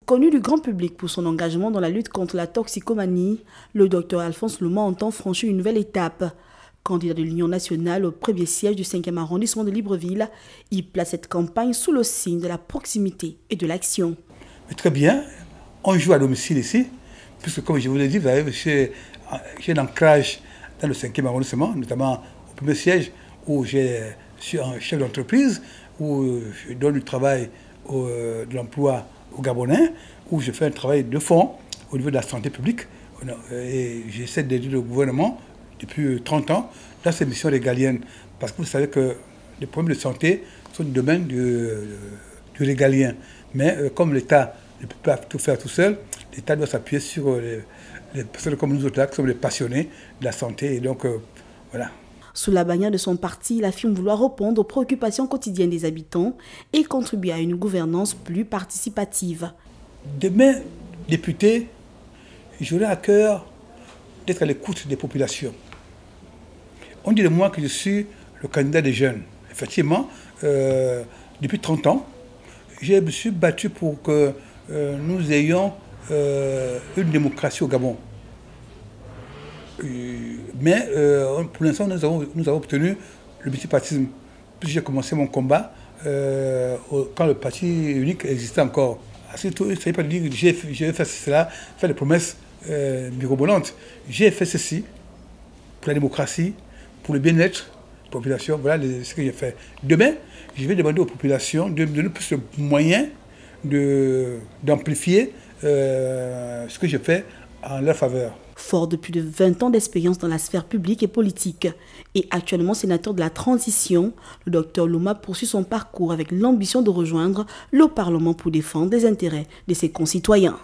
Connu du grand public pour son engagement dans la lutte contre la toxicomanie, le docteur Alphonse Louma entend franchir une nouvelle étape. Candidat de l'Union nationale au premier siège du 5e arrondissement de Libreville, il place cette campagne sous le signe de la proximité et de l'action. Très bien, on joue à domicile ici, puisque comme je vous l'ai dit, j'ai un ancrage dans le 5e arrondissement, notamment au premier siège où je suis un chef d'entreprise, où je donne du travail, de l'emploi aux Gabonais, où je fais un travail de fond au niveau de la santé publique. Et j'essaie d'aider le gouvernement depuis 30 ans dans ces missions régaliennes. Parce que vous savez que les problèmes de santé sont du domaine du régalien. Mais comme l'État ne peut pas tout faire tout seul, l'État doit s'appuyer sur les personnes comme nous autres là, qui sommes les passionnés de la santé. Et donc, voilà. Sous la bannière de son parti, il affirme vouloir répondre aux préoccupations quotidiennes des habitants et contribuer à une gouvernance plus participative. Demain, député, j'aurai à cœur d'être à l'écoute des populations. On dit de moi que je suis le candidat des jeunes. Effectivement, depuis 30 ans, je me suis battu pour que nous ayons une démocratie au Gabon. Mais pour l'instant, nous avons obtenu le multipartisme. Puis j'ai commencé mon combat quand le parti unique existait encore. Surtout, il ne s'agit pas de dire que j'ai fait cela, faire des promesses mirobolantes. J'ai fait ceci pour la démocratie, pour le bien-être de la population. Voilà ce que j'ai fait. Demain, je vais demander aux populations de me donner plus de moyens d'amplifier ce que je fais en leur faveur. Fort de plus de 20 ans d'expérience dans la sphère publique et politique et actuellement sénateur de la transition, le docteur Louma poursuit son parcours avec l'ambition de rejoindre le Parlement pour défendre les intérêts de ses concitoyens.